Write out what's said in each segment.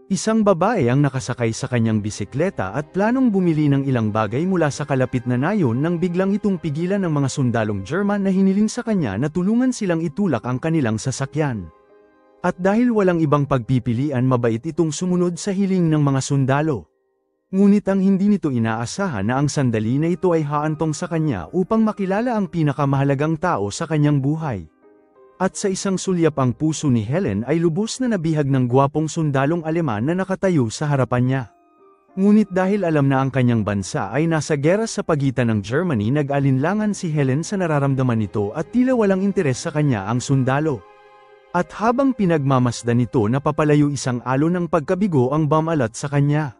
Isang babae ang nakasakay sa kanyang bisikleta at planong bumili ng ilang bagay mula sa kalapit na nayon nang biglang itong pigilan ng mga sundalong German na hiniling sa kanya na tulungan silang itulak ang kanilang sasakyan. At dahil walang ibang pagpipilian, mabait itong sumunod sa hiling ng mga sundalo. Ngunit ang hindi nito inaasahan na ang sandali na ito ay haantong sa kanya upang makilala ang pinakamahalagang tao sa kanyang buhay. At sa isang sulyap ang puso ni Helen ay lubos na nabihag ng gwapong sundalong Aleman na nakatayo sa harapan niya. Ngunit dahil alam na ang kanyang bansa ay nasa gera sa pagitan ng Germany, nag-alinlangan si Helen sa nararamdaman nito at tila walang interes sa kanya ang sundalo. At habang pinagmamasdan nito, napapalayo isang alon ng pagkabigo ang bumalat sa kanya.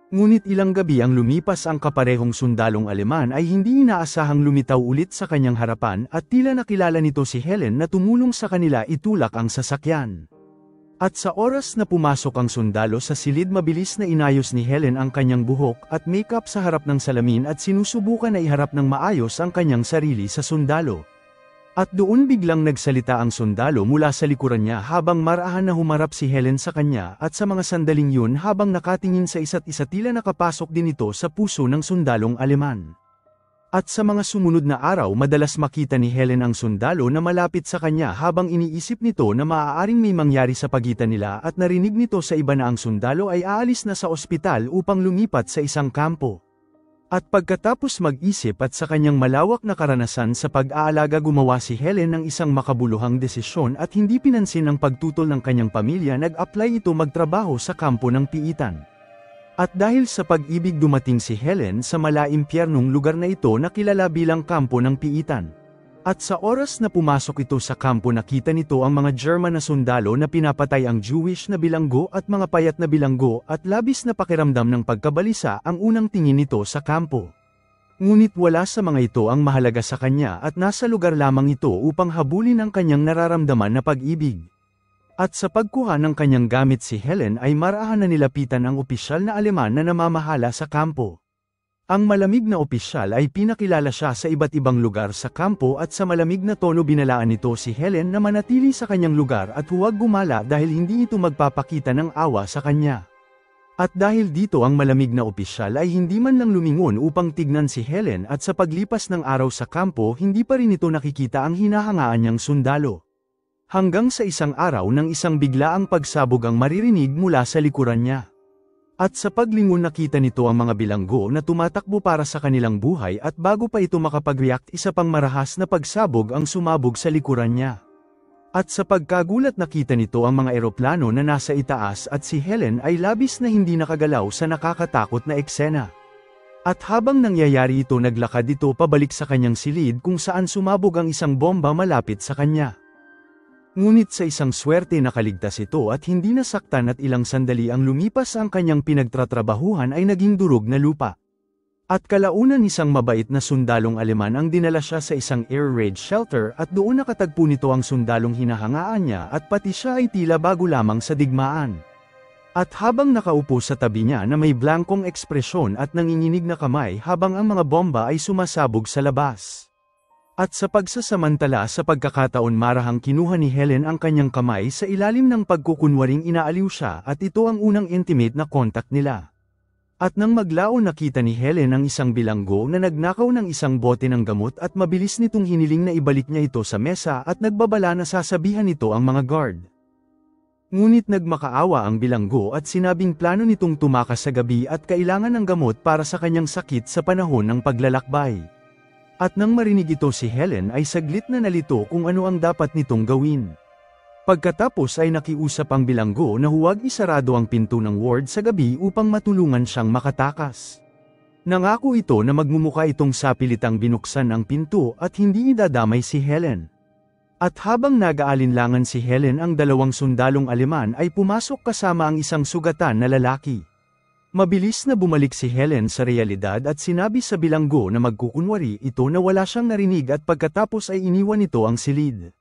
Ngunit ilang gabi ang lumipas, ang kaparehong sundalong Aleman ay hindi inaasahang lumitaw ulit sa kanyang harapan at tila nakilala nito si Helen na tumulong sa kanila itulak ang sasakyan. At sa oras na pumasok ang sundalo sa silid, mabilis na inayos ni Helen ang kanyang buhok at makeup sa harap ng salamin at sinusubukan na iharap ng maayos ang kanyang sarili sa sundalo. At doon biglang nagsalita ang sundalo mula sa likuran niya habang marahan na humarap si Helen sa kanya, at sa mga sandaling yun habang nakatingin sa isa't isa, tila nakapasok din ito sa puso ng sundalong Aleman. At sa mga sumunod na araw, madalas makita ni Helen ang sundalo na malapit sa kanya habang iniisip nito na maaaring may mangyari sa pagitan nila, at narinig nito sa iba na ang sundalo ay aalis na sa ospital upang lumipat sa isang kampo. At pagkatapos mag-isip at sa kanyang malawak na karanasan sa pag-aalaga, gumawa si Helen ng isang makabuluhang desisyon at hindi pinansin ang pagtutol ng kanyang pamilya, nag-apply ito magtrabaho sa kampo ng piitan. At dahil sa pag-ibig, dumating si Helen sa malaimpyernong lugar na ito na kilala bilang kampo ng piitan. At sa oras na pumasok ito sa kampo, nakita nito ang mga German na sundalo na pinapatay ang Jewish na bilanggo at mga payat na bilanggo, at labis na pakiramdam ng pagkabalisa ang unang tingin nito sa kampo. Ngunit wala sa mga ito ang mahalaga sa kanya at nasa lugar lamang ito upang habulin ang kanyang nararamdaman na pag-ibig. At sa pagkuha ng kanyang gamit, si Helen ay marahan na nilapitan ang opisyal na Aleman na namamahala sa kampo. Ang malamig na opisyal ay pinakilala siya sa iba't ibang lugar sa kampo, at sa malamig na tono binalaan nito si Helen na manatili sa kanyang lugar at huwag gumala dahil hindi ito magpapakita ng awa sa kanya. At dahil dito, ang malamig na opisyal ay hindi man lang lumingon upang tignan si Helen, at sa paglipas ng araw sa kampo hindi pa rin ito nakikita ang hinahangaan niyang sundalo. Hanggang sa isang araw, nang isang biglaang pagsabog ang maririnig mula sa likuran niya. At sa paglingon, nakita nito ang mga bilanggo na tumatakbo para sa kanilang buhay, at bago pa ito makapag-react, isa pang marahas na pagsabog ang sumabog sa likuran niya. At sa pagkagulat, nakita nito ang mga eroplano na nasa itaas, at si Helen ay labis na hindi nakagalaw sa nakakatakot na eksena. At habang nangyayari ito, naglakad ito pabalik sa kanyang silid kung saan sumabog ang isang bomba malapit sa kanya. Ngunit sa isang swerte nakaligtas ito at hindi nasaktan, at ilang sandali ang lumipas, ang kanyang pinagtatrabahuhan ay naging durog na lupa. At kalaunan, isang mabait na sundalong Aleman ang dinala siya sa isang air raid shelter, at doon nakatagpo nito ang sundalong hinahangaan niya, at pati siya ay tila bago lamang sa digmaan. At habang nakaupo sa tabi niya na may blankong ekspresyon at nanginginig na kamay habang ang mga bomba ay sumasabog sa labas. At sa pagsasamantala, sa pagkakataon, marahang kinuha ni Helen ang kanyang kamay sa ilalim ng pagkukunwaring inaaliw siya, at ito ang unang intimate na contact nila. At nang maglaon, nakita ni Helen ang isang bilanggo na nagnakaw ng isang bote ng gamot, at mabilis nitong hiniling na ibalik niya ito sa mesa, at nagbabala na sasabihan nito ang mga guard. Ngunit nagmakaawa ang bilanggo at sinabing plano nitong tumakas sa gabi at kailangan ng gamot para sa kanyang sakit sa panahon ng paglalakbay. At nang marinig ito, si Helen ay saglit na nalito kung ano ang dapat nitong gawin. Pagkatapos ay nakiusap ang bilanggo na huwag isarado ang pinto ng ward sa gabi upang matulungan siyang makatakas. Nangako ito na magmumukha itong sapilitang binuksan ang pinto at hindi idadamay si Helen. At habang nag-aalinlangan si Helen, ang dalawang sundalong Aleman ay pumasok kasama ang isang sugatan na lalaki. Mabilis na bumalik si Helen sa realidad at sinabi sa bilanggo na magkukunwari ito na wala siyang narinig, at pagkatapos ay iniwan nito ang silid.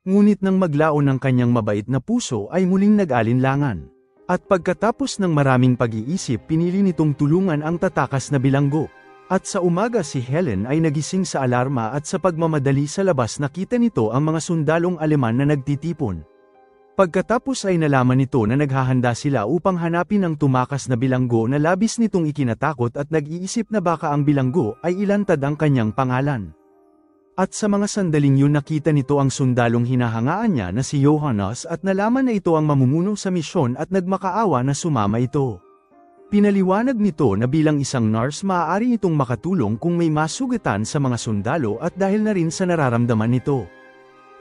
Ngunit nang maglaon ng kanyang mabait na puso ay muling nag-alinlangan. At pagkatapos ng maraming pag-iisip, pinili nitong tulungan ang tatakas na bilanggo. At sa umaga, si Helen ay nagising sa alarma, at sa pagmamadali sa labas nakita nito ang mga sundalong Aleman na nagtitipon. Pagkatapos ay nalaman nito na naghahanda sila upang hanapin ang tumakas na bilanggo na labis nitong ikinatakot at nag-iisip na baka ang bilanggo ay ilantad ang kanyang pangalan. At sa mga sandaling yun nakita nito ang sundalong hinahangaan niya na si Johannes at nalaman na ito ang mamumuno sa misyon at nagmakaawa na sumama ito. Pinaliwanag nito na bilang isang nurse maaari itong makatulong kung may masugatan sa mga sundalo at dahil na rin sa nararamdaman nito.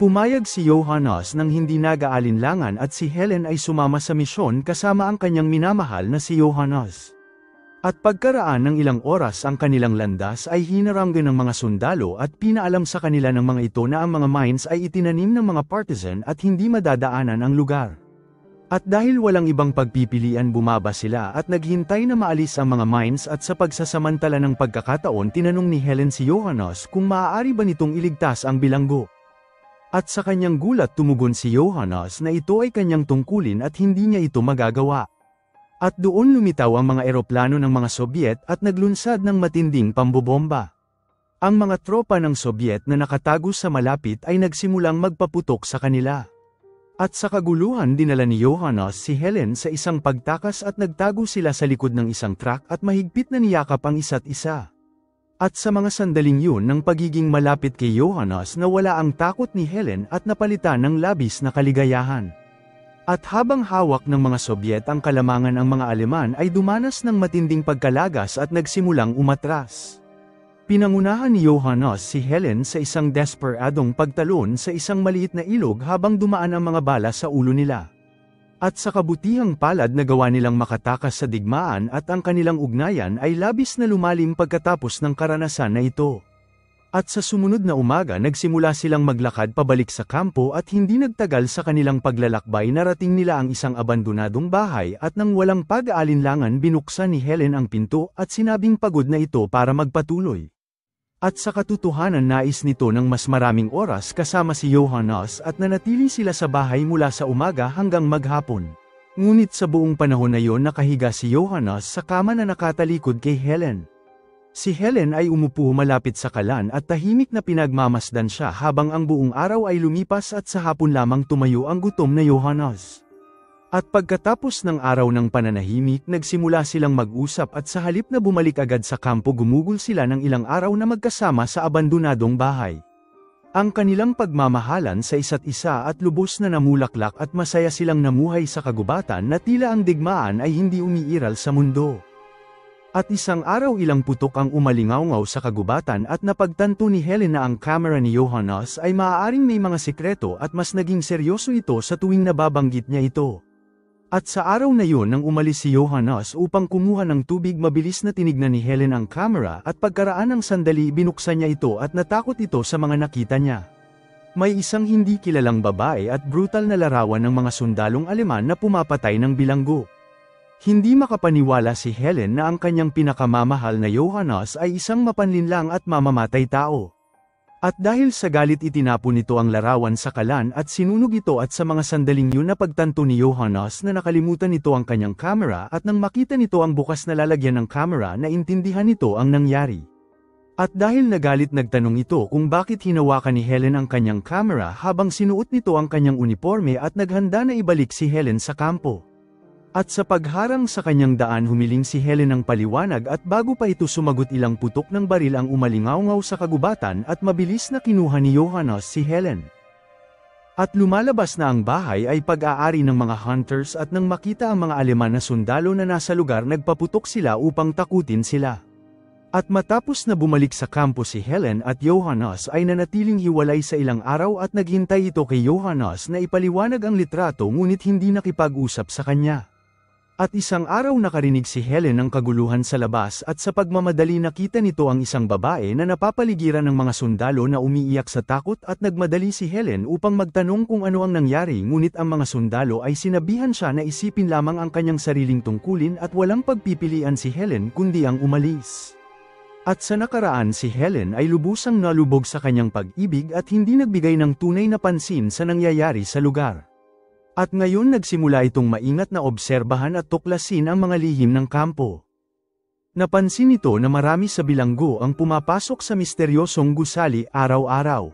Pumayag si Johannes nang hindi nag-aalinlangan at si Helen ay sumama sa misyon kasama ang kanyang minamahal na si Johannes. At pagkaraan ng ilang oras ang kanilang landas ay hinaranggan ng mga sundalo at pinaalam sa kanila ng mga ito na ang mga mines ay itinanim ng mga partisan at hindi madadaanan ang lugar. At dahil walang ibang pagpipilian bumaba sila at naghintay na maalis ang mga mines at sa pagsasamantala ng pagkakataon tinanong ni Helen si Johannes kung maaari ba nitong iligtas ang bilanggo. At sa kanyang gulat tumugon si Johannes na ito ay kanyang tungkulin at hindi niya ito magagawa. At doon lumitaw ang mga eroplano ng mga Sobyet at naglunsad ng matinding pambobomba. Ang mga tropa ng Sobyet na nakatago sa malapit ay nagsimulang magpaputok sa kanila. At sa kaguluhan dinala ni Johannes si Helen sa isang pagtakas at nagtago sila sa likod ng isang truck at mahigpit na niyakap ang isa't isa. At sa mga sandaling yun ng pagiging malapit kay Johannes nawala ang takot ni Helen at napalitan ng labis na kaligayahan. At habang hawak ng mga Sobyet ang kalamangan ang mga Aleman ay dumanas ng matinding pagkalagas at nagsimulang umatras. Pinangunahan ni Johannes si Helen sa isang desperadong pagtalon sa isang maliit na ilog habang dumaan ang mga bala sa ulo nila. At sa kabutihang palad na gawa nilang makatakas sa digmaan at ang kanilang ugnayan ay labis na lumalim pagkatapos ng karanasan na ito. At sa sumunod na umaga nagsimula silang maglakad pabalik sa kampo at hindi nagtagal sa kanilang paglalakbay narating nila ang isang abandonadong bahay at nang walang pag-aalinlangan binuksan ni Helen ang pinto at sinabing pagod na ito para magpatuloy. At sa katotohanan nais nito ng mas maraming oras kasama si Johannes at nanatili sila sa bahay mula sa umaga hanggang maghapon. Ngunit sa buong panahon na yon nakahiga si Johannes sa kama na nakatalikod kay Helen. Si Helen ay umupo malapit sa kalan at tahimik na pinagmamasdan siya habang ang buong araw ay lumipas at sa hapon lamang tumayo ang gutom na Johannes. At pagkatapos ng araw ng pananahimik nagsimula silang mag-usap at sa halip na bumalik agad sa kampo gumugol sila ng ilang araw na magkasama sa abandonadong bahay. Ang kanilang pagmamahalan sa isa't isa at lubos na namulaklak at masaya silang namuhay sa kagubatan na tila ang digmaan ay hindi umiiral sa mundo. At isang araw ilang putok ang umalingawngaw sa kagubatan at napagtanto ni Helen na ang kamera ni Johannes ay maaaring may mga sikreto at mas naging seryoso ito sa tuwing nababanggit niya ito. At sa araw na yun nang umalis si Johannes upang kumuha ng tubig mabilis na tinignan ni Helen ang kamera at pagkaraan ng sandali binuksan niya ito at natakot ito sa mga nakita niya. May isang hindi kilalang babae at brutal na larawan ng mga sundalong Aleman na pumapatay ng bilanggo. Hindi makapaniwala si Helen na ang kanyang pinakamamahal na Johannes ay isang mapanlinlang at mamamatay tao. At dahil sa galit itinapon nito ang larawan sa kalan at sinunog ito at sa mga sandaling yun na pagtanto ni Johannes na nakalimutan nito ang kanyang kamera at nang makita nito ang bukas na lalagyan ng kamera naintindihan nito ang nangyari. At dahil nagalit nagtanong ito kung bakit hinawakan ni Helen ang kanyang kamera habang sinuot nito ang kanyang uniforme at naghanda na ibalik si Helen sa kampo. At sa pagharang sa kanyang daan humiling si Helen ng paliwanag at bago pa ito sumagot ilang putok ng baril ang umalingawngaw sa kagubatan at mabilis na kinuha ni Johannes si Helen. At lumalabas na ang bahay ay pag-aari ng mga hunters at nang makita ang mga Aleman na sundalo na nasa lugar nagpaputok sila upang takutin sila. At matapos na bumalik sa kampo si Helen at Johannes ay nanatiling hiwalay sa ilang araw at naghintay ito kay Johannes na ipaliwanag ang litrato ngunit hindi nakipag-usap sa kanya. At isang araw nakarinig si Helen ng kaguluhan sa labas at sa pagmamadali nakita nito ang isang babae na napapaligiran ng mga sundalo na umiiyak sa takot at nagmadali si Helen upang magtanong kung ano ang nangyari ngunit ang mga sundalo ay sinabihan siya na isipin lamang ang kanyang sariling tungkulin at walang pagpipilian si Helen kundi ang umalis. At sa nakaraan si Helen ay lubusang nalubog sa kanyang pag-ibig at hindi nagbigay ng tunay na pansin sa nangyayari sa lugar. At ngayon nagsimula itong maingat na obserbahan at tuklasin ang mga lihim ng kampo. Napansin nito na marami sa bilanggo ang pumapasok sa misteryosong gusali araw-araw.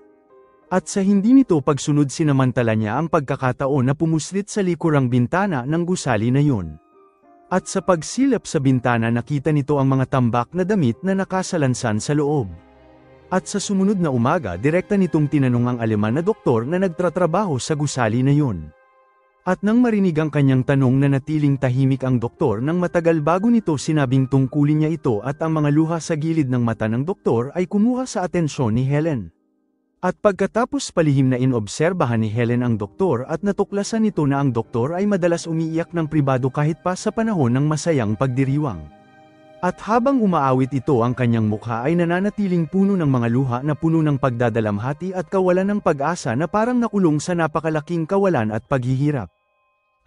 At sa hindi nito pagsunod sinamantala niya ang pagkakataon na pumuslit sa likurang bintana ng gusali na yun. At sa pagsilap sa bintana nakita nito ang mga tambak na damit na nakasalansan sa loob. At sa sumunod na umaga direkta nitong tinanong ang Aleman na doktor na nagtratrabaho sa gusali na yun. At nang marinig ang kanyang tanong nanatiling tahimik ang doktor nang matagal bago nito sinabing tungkulin niya ito at ang mga luha sa gilid ng mata ng doktor ay kumuha sa atensyon ni Helen. At pagkatapos palihim na inobserbahan ni Helen ang doktor at natuklasan nito na ang doktor ay madalas umiiyak ng pribado kahit pa sa panahon ng masayang pagdiriwang. At habang umaawit ito ang kanyang mukha ay nananatiling puno ng mga luha na puno ng pagdadalamhati at kawalan ng pag-asa na parang nakulong sa napakalaking kawalan at paghihirap.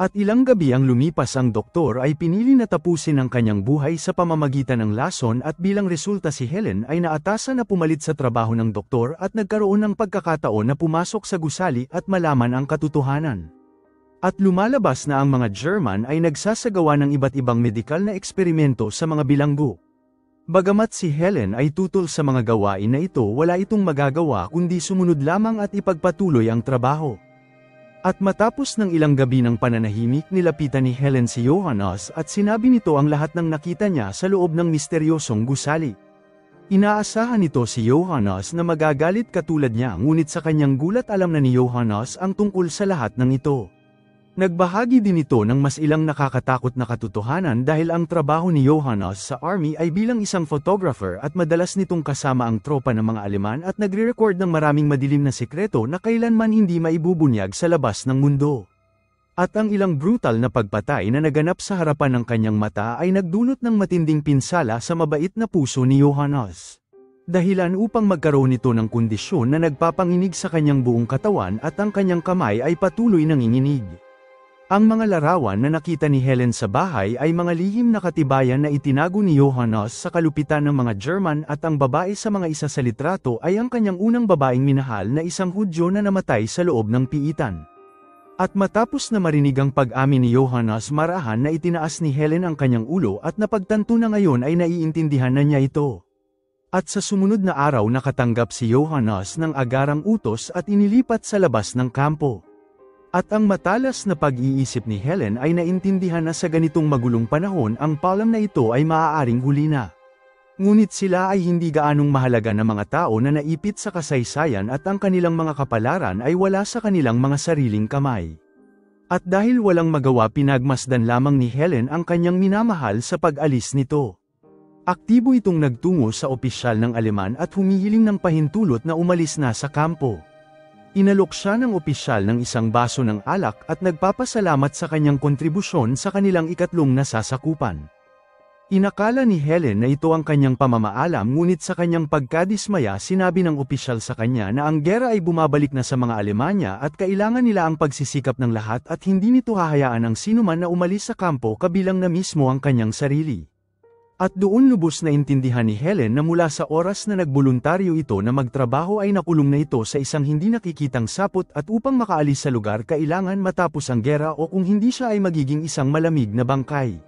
At ilang gabi ang lumipas ang doktor ay pinili na tapusin ang kanyang buhay sa pamamagitan ng lason at bilang resulta si Helen ay naatasan na pumalit sa trabaho ng doktor at nagkaroon ng pagkakataon na pumasok sa gusali at malaman ang katotohanan. At lumalabas na ang mga German ay nagsasagawa ng iba't ibang medikal na eksperimento sa mga bilanggo. Bagamat si Helen ay tutol sa mga gawain na ito wala itong magagawa kundi sumunod lamang at ipagpatuloy ang trabaho. At matapos ng ilang gabi ng pananahimik nilapitan ni Helen si Johannes at sinabi nito ang lahat ng nakita niya sa loob ng misteryosong gusali. Inaasahan nito si Johannes na magagalit katulad niya ngunit sa kanyang gulat alam na ni Johannes ang tungkol sa lahat ng ito. Nagbahagi din ito ng mas ilang nakakatakot na katotohanan dahil ang trabaho ni Johannes sa army ay bilang isang photographer at madalas nitong kasama ang tropa ng mga Aleman at nagre-record ng maraming madilim na sikreto na kailanman hindi maibubunyag sa labas ng mundo. At ang ilang brutal na pagpatay na naganap sa harapan ng kanyang mata ay nagdulot ng matinding pinsala sa mabait na puso ni Johannes. Dahilan upang magkaroon nito ng kondisyon na nagpapanginig sa kanyang buong katawan at ang kanyang kamay ay patuloy nanginginig. Ang mga larawan na nakita ni Helen sa bahay ay mga lihim na katibayan na itinago ni Johannes sa kalupitan ng mga German at ang babae sa mga isa sa litrato ay ang kanyang unang babaeng minahal na isang Hudyo na namatay sa loob ng piitan. At matapos na marinig ang pag-amin ni Johannes marahan na itinaas ni Helen ang kanyang ulo at napagtanto na ngayon ay naiintindihan na niya ito. At sa sumunod na araw nakatanggap si Johannes ng agarang utos at inilipat sa labas ng kampo. At ang matalas na pag-iisip ni Helen ay naintindihan na sa ganitong magulong panahon ang palam na ito ay maaaring huli na. Ngunit sila ay hindi gaanong mahalaga na mga tao na naipit sa kasaysayan at ang kanilang mga kapalaran ay wala sa kanilang mga sariling kamay. At dahil walang magawa pinagmasdan lamang ni Helen ang kanyang minamahal sa pag-alis nito. Aktibo itong nagtungo sa opisyal ng Aleman at humihiling ng pahintulot na umalis na sa kampo. Inalok siya ng opisyal ng isang baso ng alak at nagpapasalamat sa kanyang kontribusyon sa kanilang ikatlong nasasakupan. Inakala ni Helen na ito ang kanyang pamamaalam ngunit sa kanyang pagkadismaya sinabi ng opisyal sa kanya na ang gera ay bumabalik na sa mga Alemanya at kailangan nila ang pagsisikap ng lahat at hindi nito hahayaan ang sinuman na umalis sa kampo kabilang na mismo ang kanyang sarili. At doon lubos na intindihan ni Helen na mula sa oras na nagboluntaryo ito na magtrabaho ay nakulong na ito sa isang hindi nakikitang sapot at upang makaalis sa lugar kailangan matapos ang gera o kung hindi siya ay magiging isang malamig na bangkay.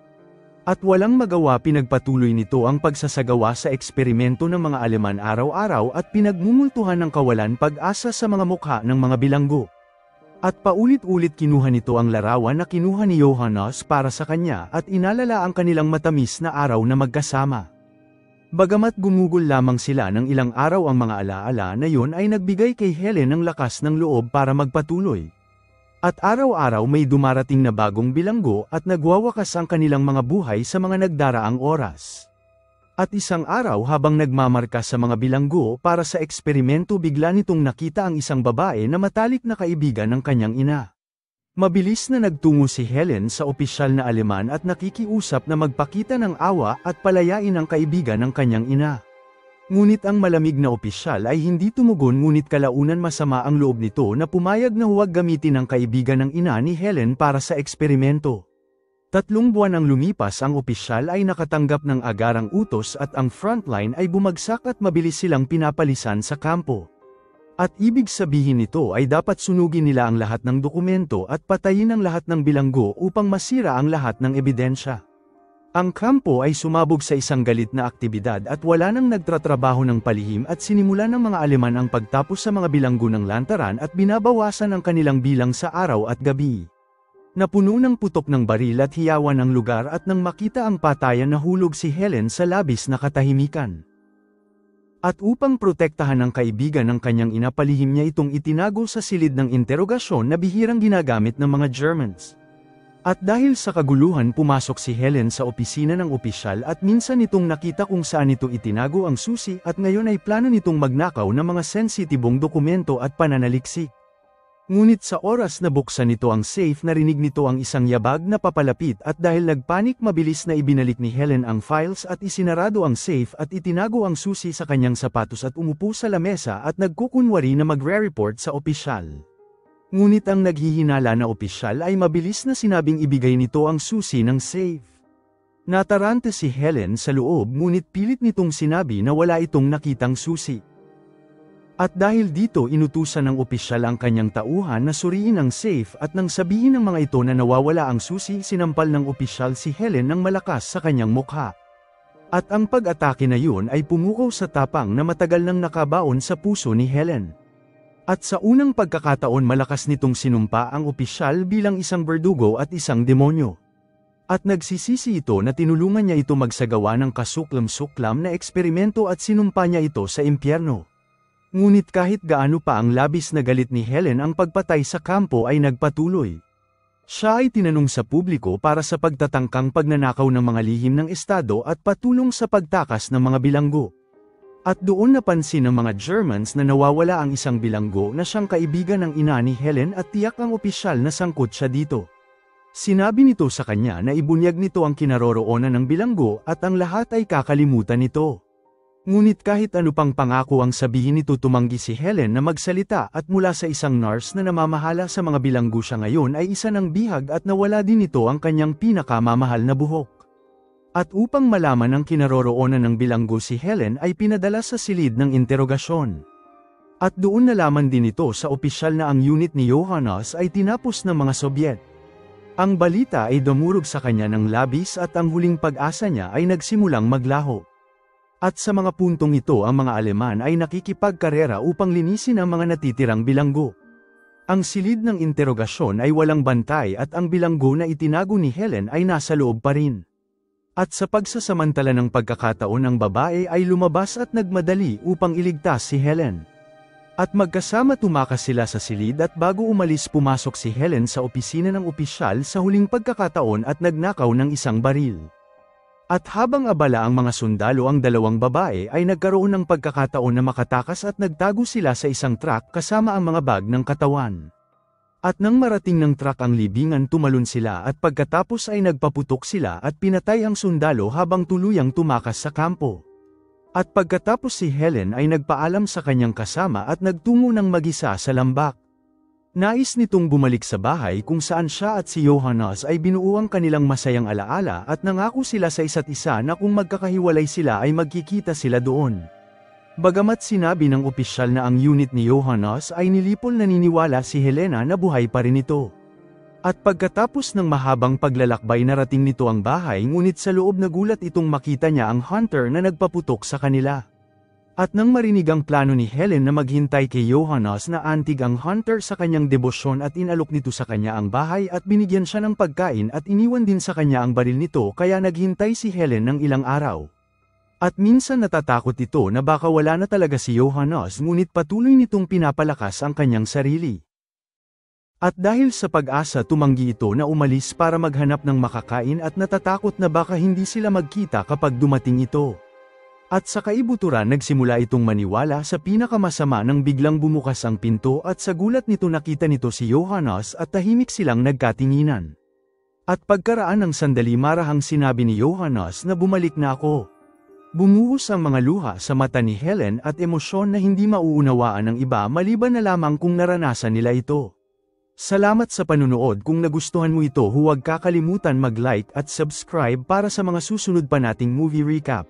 At walang magawa pinagpatuloy nito ang pagsasagawa sa eksperimento ng mga Aleman araw-araw at pinagmumultuhan ng kawalan pag-asa sa mga mukha ng mga bilanggo. At paulit-ulit kinuha nito ang larawan na kinuha ni Johannes para sa kanya at inalala ang kanilang matamis na araw na magkasama. Bagamat gumugol lamang sila ng ilang araw ang mga alaala na yun ay nagbigay kay Helen ng lakas ng loob para magpatuloy. At araw-araw may dumarating na bagong bilanggo at nagwawakas ang kanilang mga buhay sa mga nagdaraang oras. At isang araw habang nagmamarka sa mga bilanggo para sa eksperimento bigla nitong nakita ang isang babae na matalik na kaibigan ng kanyang ina. Mabilis na nagtungo si Helen sa opisyal na Aleman at nakikiusap na magpakita ng awa at palayain ang kaibigan ng kanyang ina. Ngunit ang malamig na opisyal ay hindi tumugon ngunit kalaunan masama ang loob nito na pumayag na huwag gamitin ang kaibigan ng ina ni Helen para sa eksperimento. 3 buwan ang lumipas ang opisyal ay nakatanggap ng agarang utos at ang frontline ay bumagsak at mabilis silang pinapalisan sa kampo. At ibig sabihin nito ay dapat sunugin nila ang lahat ng dokumento at patayin ang lahat ng bilanggo upang masira ang lahat ng ebidensya. Ang kampo ay sumabog sa isang galit na aktibidad at wala nang nagtratrabaho ng palihim at sinimula ng mga Aleman ang pagtapos sa mga bilanggo ng lantaran at binabawasan ang kanilang bilang sa araw at gabi. Napuno ng putok ng baril at hiyawan ang lugar at nang makita ang patayan nahulog si Helen sa labis na katahimikan. At upang protektahan ang kaibigan ng kanyang ina palihim niya itong itinago sa silid ng interogasyon na bihirang ginagamit ng mga Germans. At dahil sa kaguluhan pumasok si Helen sa opisina ng opisyal at minsan itong nakita kung saan ito itinago ang susi at ngayon ay plano nitong magnakaw ng mga sensitibong dokumento at pananaliksik. Ngunit sa oras na buksan nito ang safe narinig nito ang isang yabag na papalapit at dahil nagpanik mabilis na ibinalik ni Helen ang files at isinarado ang safe at itinago ang susi sa kanyang sapatos at umupo sa lamesa at nagkukunwari na magre-report sa opisyal. Ngunit ang naghihinala na opisyal ay mabilis na sinabing ibigay nito ang susi ng safe. Natarante si Helen sa loob ngunit pilit nitong sinabi na wala itong nakitang susi. At dahil dito inutusan ng opisyal ang kanyang tauhan na suriin ang safe at nang sabihin ng mga ito na nawawala ang susi sinampal ng opisyal si Helen ng malakas sa kanyang mukha. At ang pag-atake na yun ay pumukaw sa tapang na matagal nang nakabaon sa puso ni Helen. At sa unang pagkakataon malakas nitong sinumpa ang opisyal bilang isang berdugo at isang demonyo. At nagsisisi ito na tinulungan niya ito magsagawa ng kasuklam-suklam na eksperimento at sinumpa niya ito sa impyerno. Ngunit kahit gaano pa ang labis na galit ni Helen ang pagpatay sa kampo ay nagpatuloy. Siya ay tinanong sa publiko para sa pagtatangkang pagnanakaw ng mga lihim ng estado at patulong sa pagtakas ng mga bilanggo. At doon napansin ng mga Germans na nawawala ang isang bilanggo na siyang kaibigan ng ina ni Helen at tiyak ang opisyal na sangkot siya dito. Sinabi nito sa kanya na ibunyag nito ang kinaroroonan ng bilanggo at ang lahat ay kakalimutan nito. Ngunit kahit ano pang pangako ang sabihin nito tumanggi si Helen na magsalita at mula sa isang nurse na namamahala sa mga bilanggo siya ngayon ay isa ng bihag at nawala din nito ang kanyang pinakamamahal na buhok. At upang malaman ang kinaroroonan ng bilanggo si Helen ay pinadala sa silid ng interogasyon. At doon nalaman din ito sa opisyal na ang unit ni Johannes ay tinapos ng mga Sobyet. Ang balita ay dumurog sa kanya ng labis at ang huling pag-asa niya ay nagsimulang maglaho. At sa mga puntong ito ang mga Aleman ay nakikipagkarera upang linisin ang mga natitirang bilanggo. Ang silid ng interogasyon ay walang bantay at ang bilanggo na itinago ni Helen ay nasa loob pa rin. At sa pagsasamantala ng pagkakataon ang babae ay lumabas at nagmadali upang iligtas si Helen. At magkasama tumakas sila sa silid at bago umalis pumasok si Helen sa opisina ng opisyal sa huling pagkakataon at nagnakaw ng isang baril. At habang abala ang mga sundalo ang dalawang babae ay nagkaroon ng pagkakataon na makatakas at nagtago sila sa isang truck kasama ang mga bag ng katawan. At nang marating ng truck ang libingan tumalon sila at pagkatapos ay nagpaputok sila at pinatay ang sundalo habang tuluyang tumakas sa kampo. At pagkatapos si Helen ay nagpaalam sa kanyang kasama at nagtungo ng mag-isa sa lambak. Nais nitong bumalik sa bahay kung saan siya at si Johannes ay binuo ang kanilang masayang alaala at nangako sila sa isa't isa na kung magkakahiwalay sila ay magkikita sila doon. Bagamat sinabi ng opisyal na ang unit ni Johannes ay nilipol naniniwala si Helena na buhay pa rin ito. At pagkatapos ng mahabang paglalakbay narating nito ang bahay ngunit sa loob nagulat itong makita niya ang hunter na nagpaputok sa kanila. At nang marinig ang plano ni Helen na maghintay kay Johannes na antig ang hunter sa kanyang debosyon at inalok nito sa kanya ang bahay at binigyan siya ng pagkain at iniwan din sa kanya ang baril nito kaya naghintay si Helen ng ilang araw. At minsan natatakot ito na baka wala na talaga si Johannes ngunit patuloy nitong pinapalakas ang kanyang sarili. At dahil sa pag-asa tumanggi ito na umalis para maghanap ng makakain at natatakot na baka hindi sila magkita kapag dumating ito. At sa kaibuturan nagsimula itong maniwala sa pinakamasama nang biglang bumukas ang pinto at sa gulat nito nakita nito si Johannes at tahimik silang nagkatinginan. At pagkaraan ng sandali marahang sinabi ni Johannes na bumalik na ako. Bumuhos ang mga luha sa mata ni Helen at emosyon na hindi mauunawaan ng iba maliban na lamang kung naranasan nila ito. Salamat sa panunood. Kung nagustuhan mo ito huwag kakalimutan mag-like at subscribe para sa mga susunod pa nating movie recap.